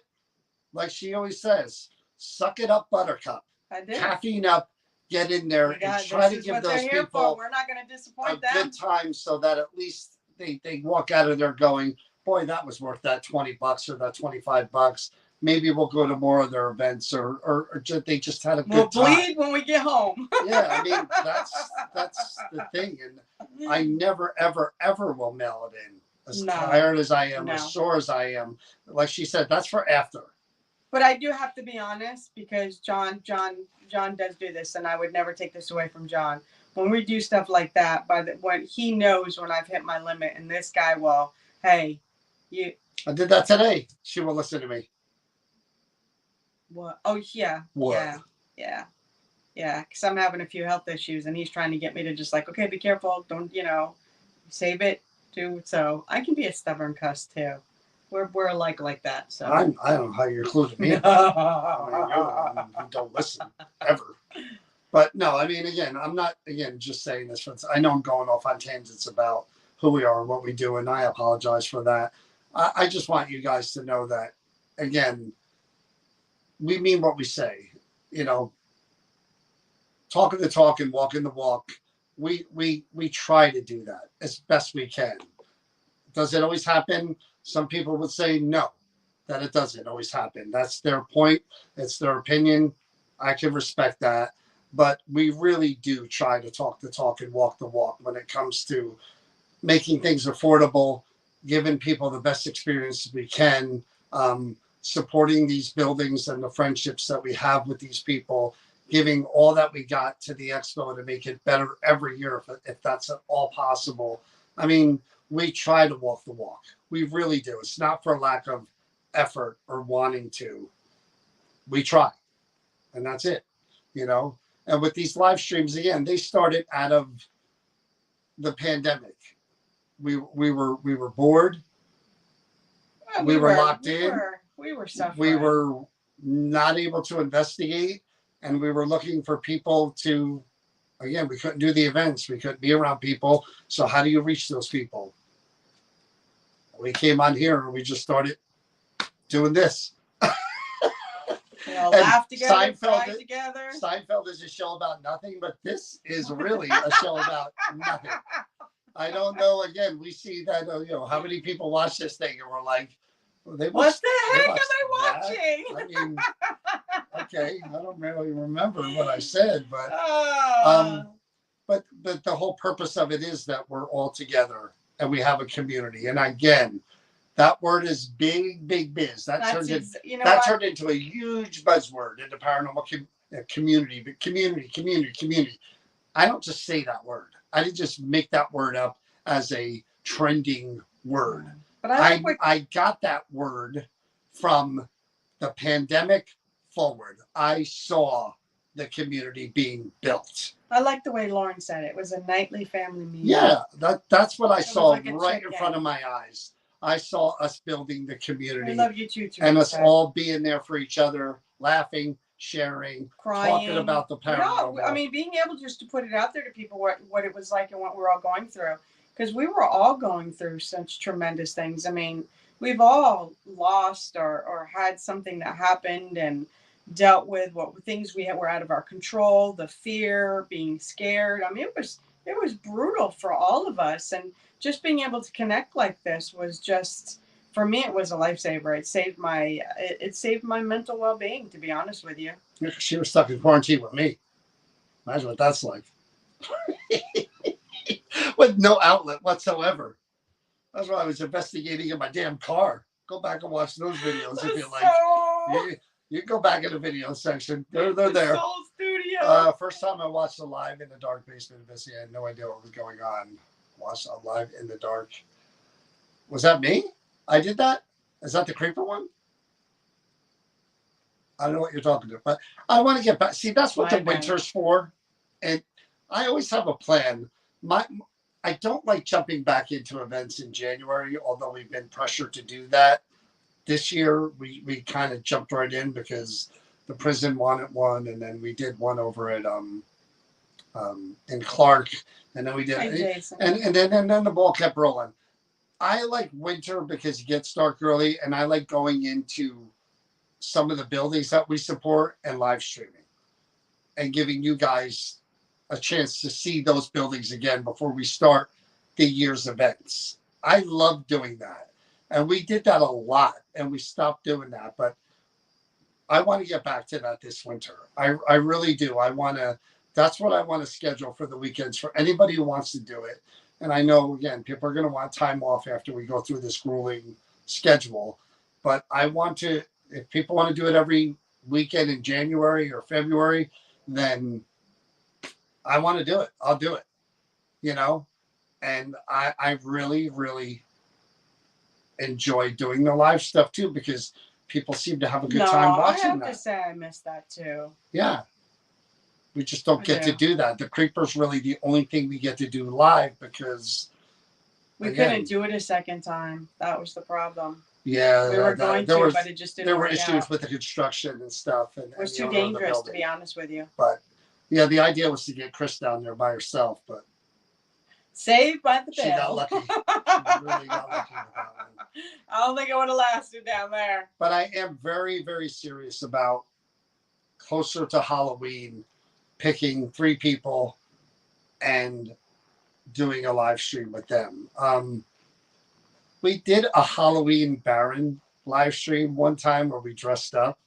Like she always says, suck it up, buttercup. Caffeine up, get in there and try to give those people We're not going to disappoint them. Good time so that at least they walk out of there going, boy, that was worth that $20 or that $25. Maybe we'll go to more of their events or they just had a good time. We'll bleed when we get home. Yeah, I mean, that's the thing. And I never, ever will mail it in. As tired as I am, as sore as I am. Like she said, that's for after. But I do have to be honest because John does do this, and I would never take this away from John. When we do stuff like that, when he knows when I've hit my limit, and this guy will, hey, you. I did that today. She will listen to me. What? Oh yeah. What? Yeah. Because I'm having a few health issues, and he's trying to get me to just like, okay, be careful, don't save it. So I can be a stubborn cuss too. We're alike like that. So I don't know how you're including me. I mean, you don't listen ever. But no, I mean, again, I'm not just saying this. I know I'm going off on tangents about who we are and what we do, and I apologize for that. I just want you guys to know that, again, we mean what we say. Talking the talk and walking the walk. We try to do that as best we can. Does it always happen? Some people would say no, that it doesn't always happen. That's their point. It's their opinion. I can respect that. But we really do try to talk the talk and walk the walk when it comes to making things affordable, giving people the best experience we can, supporting these buildings and the friendships that we have with these people, giving all that we got to the expo to make it better every year if that's at all possible. I mean, we try to walk the walk. We really do. It's not for lack of effort or wanting to. We try. And that's it. And with these live streams, again, they started out of the pandemic. We were bored. Well, We were locked we in. were suffering. We were not able to investigate, and we were looking for people to. Again, we couldn't do the events. We couldn't be around people. So how do you reach those people? We came on here and we just started doing this. We all laugh together, cry is, together. Seinfeld is a show about nothing, but this is really a show about nothing. I don't know. Again, we see that, how many people watch this thing and we're like, well, what the heck am I watching? I mean, okay, I don't really remember what I said, but but the whole purpose of it is that we're all together and we have a community. And again, that word is big biz. That turned into a huge buzzword in the paranormal community. But community. I don't just say that word. I didn't just make that word up as a trending word. But I got that word from the pandemic forward. I saw the community being built. I like the way Lauren said it. It was a nightly family meeting. Yeah, that's what I saw like right in front of my eyes. I saw us building the community. I love you too, and us all being there for each other, laughing, sharing, crying, talking about the paranormal. No, I mean, being able just to put it out there to people what it was like and what we're all going through. Because we were all going through such tremendous things. I mean, we've all lost or had something that happened and dealt with what things were out of our control, the fear, being scared. I mean, it was brutal for all of us. And just being able to connect like this was just, for me, it was a lifesaver. It saved my mental well-being, to be honest with you. She was stuck in quarantine with me. Imagine what that's like. With no outlet whatsoever. That's why I was investigating in my damn car. Go back and watch those videos if you like. You can go back in the video section. They're there. Soul Studio. First time I watched a live in the dark basement of this, I had no idea what was going on. Watched a live in the dark. Was that me? I did that? Is that the creeper one? I don't know what you're talking about, but I want to get back. See, that's what the winter's for. And I always have a plan. I don't like jumping back into events in January, although we've been pressured to do that. This year, we kind of jumped right in because the prison wanted one, and then we did one over at in Clark, and then we did, and then the ball kept rolling. I like winter because it gets dark early, and I like going into some of the buildings that we support and live streaming and giving you guys a chance to see those buildings again before we start the year's events. I love doing that. And we did that a lot and we stopped doing that. But I want to get back to that this winter. I really do. That's what I want to schedule for the weekends for anybody who wants to do it. And I know, again, people are going to want time off after we go through this grueling schedule. But I want to, if people want to do it every weekend in January or February, then I want to do it. I'll do it, and I really, really enjoy doing the live stuff too, because people seem to have a good time watching that. I have to say I miss that too. Yeah. We just don't get to do that. The Creeper's really the only thing we get to do live because we couldn't do it a second time. That was the problem. Yeah, we were going to, but it just didn't. There were issues with the construction and stuff, and it was too dangerous, to be honest with you. But yeah, the idea was to get Chris down there by herself, but saved by the bell. She got lucky. She really got lucky with that one. I don't think it would have lasted down there. But I am very, very serious about closer to Halloween, picking 3 people and doing a live stream with them. We did a Halloween Baron live stream one time where we dressed up.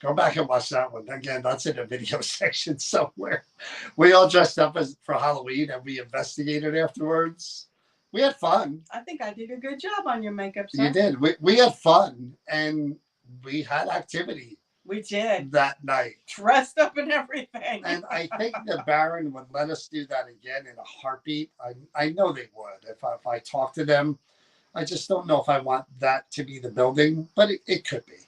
Go back and watch that one. Again, that's in the video section somewhere. We all dressed up for Halloween and we investigated afterwards. We had fun. I think I did a good job on your makeup, sir. You did. We had fun and we had activity. We did. That night. Dressed up and everything. And I think the Baron would let us do that again in a heartbeat. I know they would if I talk to them. I just don't know if I want that to be the building, but it could be,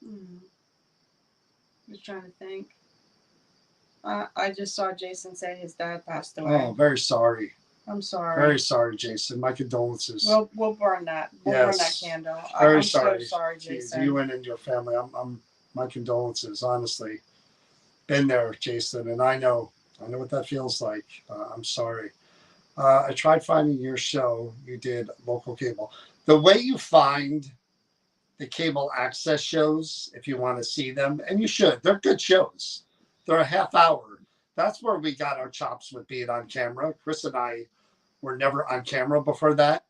Hmm. Just trying to think. I just saw Jason say his dad passed away. Oh, very sorry. I'm sorry. Very sorry, Jason. My condolences. We'll burn that. We'll burn that candle. Very I'm sorry. so sorry, Jeez, Jason. you and your family. I'm my condolences. Honestly, been there, Jason, and I know what that feels like. I'm sorry. I tried finding your show. You did local cable. The way you find the cable access shows, if you want to see them, and you should. They're good shows. They're a half hour. That's where we got our chops with being on camera. Chris and I were never on camera before that,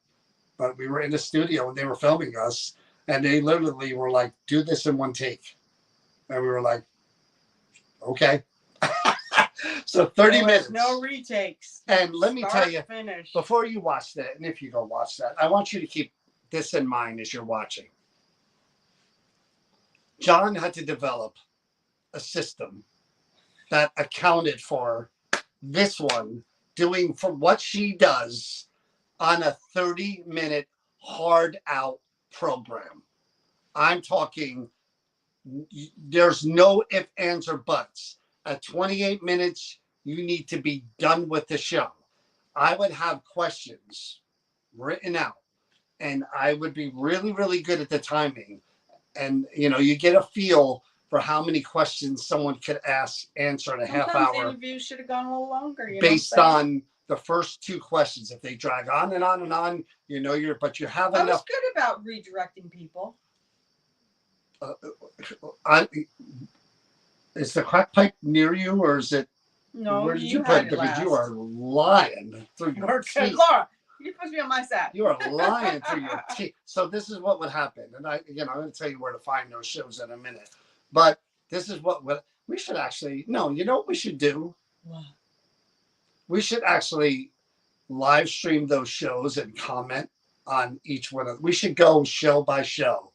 but we were in the studio and they were filming us, and they literally were like, "Do this in one take," and we were like, "Okay." So 30 minutes. No retakes. And let me tell you, finish. before you watch that, and if you go watch that, I want you to keep this in mind as you're watching. John had to develop a system that accounted for this one doing for what she does on a 30-minute hard out program. I'm talking, there's no ifs, ands, or buts. At 28 minutes, you need to be done with the show. I would have questions written out, and I would be really, really good at the timing. And, you get a feel for how many questions someone could answer in a half hour. The interview should have gone a little longer. Based on the first two questions. If they drag on and on and on, but you have enough. I was good about redirecting people. Is the crack pipe near you, or is it? No, where did you put it? Because you are lying through your teeth. Laura, you're supposed to be on my side. You are lying through your teeth. So this is what would happen, and I'm going to tell you where to find those shows in a minute. But this is what we should actually. No, you know what we should do? What? We should actually live stream those shows and comment on each one of them. We should go show by show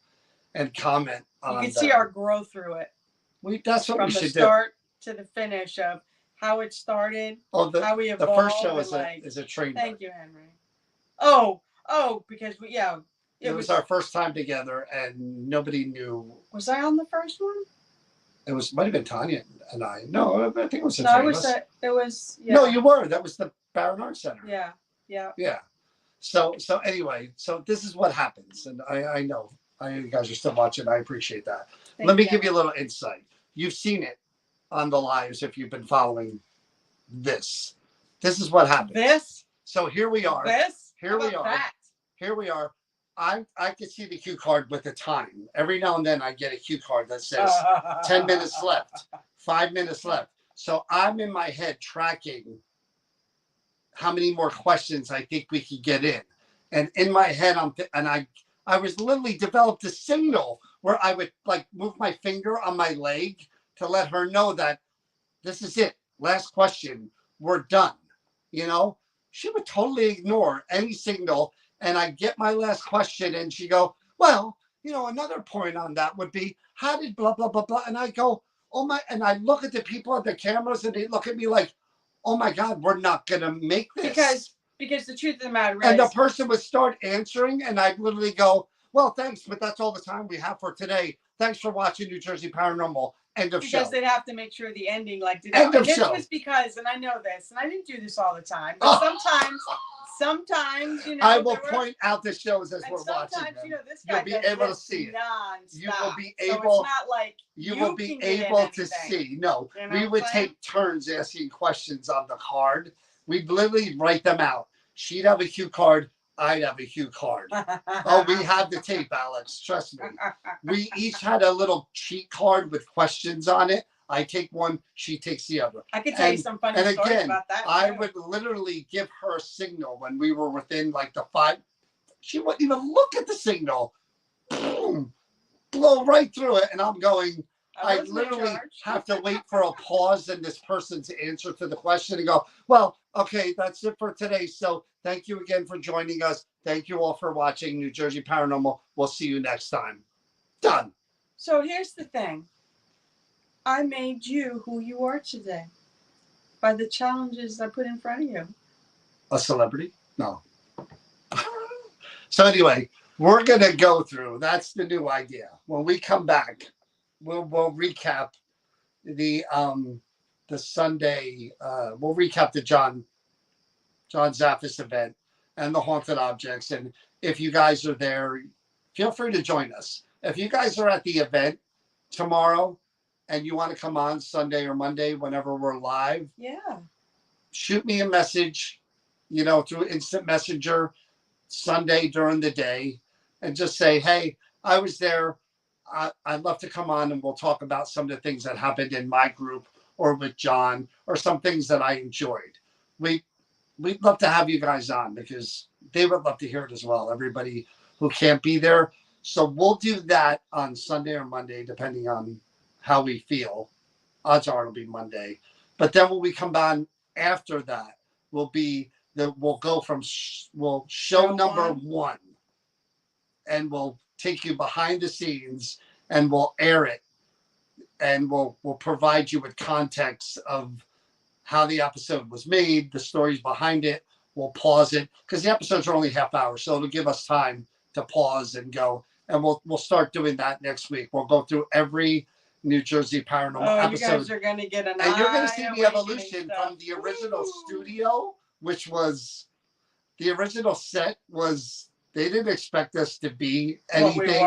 and comment on. You can see our growth through it. That's what we should do. From the start to the finish of how it started, how we evolved. The first show is a train. Thank you, Henry. Oh, because it was our first time together, and nobody knew. Was I on the first one? It might have been Tanya and I. No, I think it was. It was. Yeah. No, you were. That was the Paranormal Center. Yeah. So anyway, this is what happens, and I know you guys are still watching. I appreciate that. Let me give you a little insight. You've seen it on the lives if you've been following this. This is what happened. This. So here we are. Here we are. That? Here we are. I can see the cue card with the time. Every now and then I get a cue card that says 10 minutes left, 5 minutes left. So I'm in my head tracking how many more questions I think we could get in. And in my head, I was literally developed a signal where I would like move my finger on my leg to let her know that this is it. Last question. We're done. She would totally ignore any signal. And I get my last question and she go, well, another point on that would be, how did blah, blah, blah, blah. And I go, oh my, and I look at the people at the cameras and they look at me like, oh my God, we're not going to make this. Because the truth of the matter is. And the person would start answering and I'd literally go, well, thanks, but that's all the time we have for today. Thanks for watching New Jersey Paranormal. End of show. Because they'd have to make sure the ending, end of show. This was because, and I know this, and I didn't do this all the time, but sometimes, I will point out the shows as we're watching them. This guy you'll be able to see it. Non-stop. You will be able. So it's not like you will be able to see. No, we would take turns asking questions on the card. We'd literally write them out. She'd have a cue card. I'd have a cue card. Oh, we have the tape, Alex. Trust me. We each had a little cheat card with questions on it. I take one, she takes the other. I could tell you some funny stories about that. I would literally give her a signal when we were within like the 5. She wouldn't even look at the signal. Boom, blow right through it. And I'm going, I literally have to wait for a pause in this person's answer to the question and go, well, okay, that's it for today. So thank you again for joining us. Thank you all for watching New Jersey Paranormal. We'll see you next time. Done. So here's the thing. I made you who you are today by the challenges I put in front of you. A celebrity? No. So anyway, we're going to go through. That's the new idea. When we come back, we'll recap the Sunday. We'll recap the John Zaffis event and the haunted objects. And if you guys are there, feel free to join us. If you guys are at the event tomorrow and you want to come on Sunday or Monday whenever we're live, Yeah. shoot me a message, through instant messenger Sunday during the day and just say, hey, I was there. I'd love to come on and we'll talk about some of the things that happened in my group or with John or some things that I enjoyed. We we'd love to have you guys on because they would love to hear it as well. Everybody who can't be there. So we'll do that on Sunday or Monday, depending on how we feel. Odds are it'll be Monday. But then when we come on after that, we'll go from we'll show number one, and we'll take you behind the scenes and we'll air it, and we'll provide you with context of how the episode was made, the stories behind it. We'll pause it because the episodes are only half hour, so it'll give us time to pause and go. And we'll start doing that next week. We'll go through every New Jersey Paranormal episode. You guys are gonna get an and you're gonna see the evolution from the original studio, which was the original set was they didn't expect us to be anything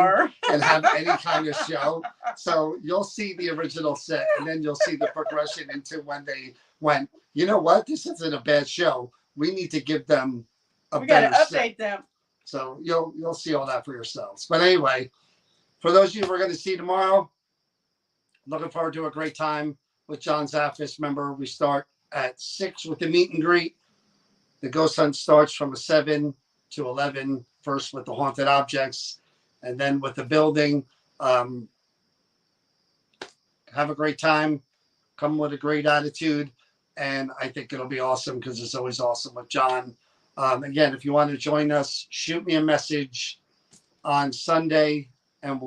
and have any kind of show. So you'll see the original set, and then you'll see the progression into when they went, you know what, this isn't a bad show. We need to give them we better update set. Them. So you'll see all that for yourselves. But anyway, for those of you who are going to see tomorrow, looking forward to a great time with John Zaffis. Remember, we start at 6 with the meet and greet. The ghost hunt starts from 7 to 11, first with the haunted objects, and then with the building. Have a great time. Come with a great attitude. And I think it'll be awesome because it's always awesome with John. Again, if you want to join us, shoot me a message on Sunday and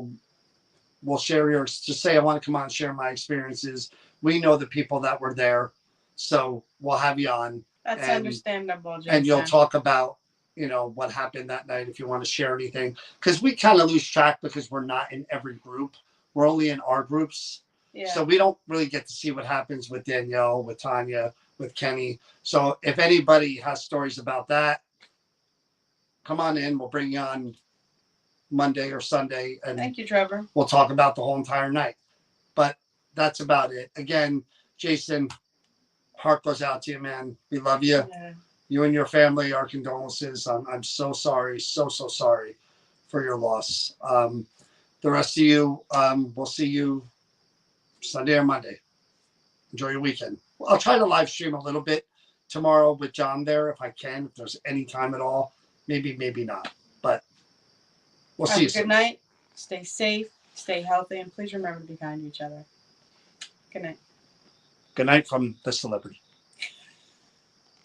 we'll share yours. Just say, I want to come on and share my experiences. We know the people that were there. So we'll have you on. That's understandable, Jason. And you'll talk about, what happened that night if you want to share anything. Because we kind of lose track because we're not in every group. We're only in our groups. Yeah. So we don't really get to see what happens with Danielle, with Tanya, with Kenny. So if anybody has stories about that, come on in. We'll bring you on Monday or Sunday. And thank you, Trevor. We'll talk about the whole entire night. But that's about it. Again, Jason, heart goes out to you, man. We love you. Yeah. You and your family, our condolences. I'm so sorry, so sorry for your loss. The rest of you, we'll see you Sunday or Monday. Enjoy your weekend. I'll try to live stream a little bit tomorrow with John there if I can, if there's any time at all. Maybe not. But we'll see you soon. Good night. Stay safe, stay healthy, and please remember to be kind to each other. Good night. Good night from the celebrity.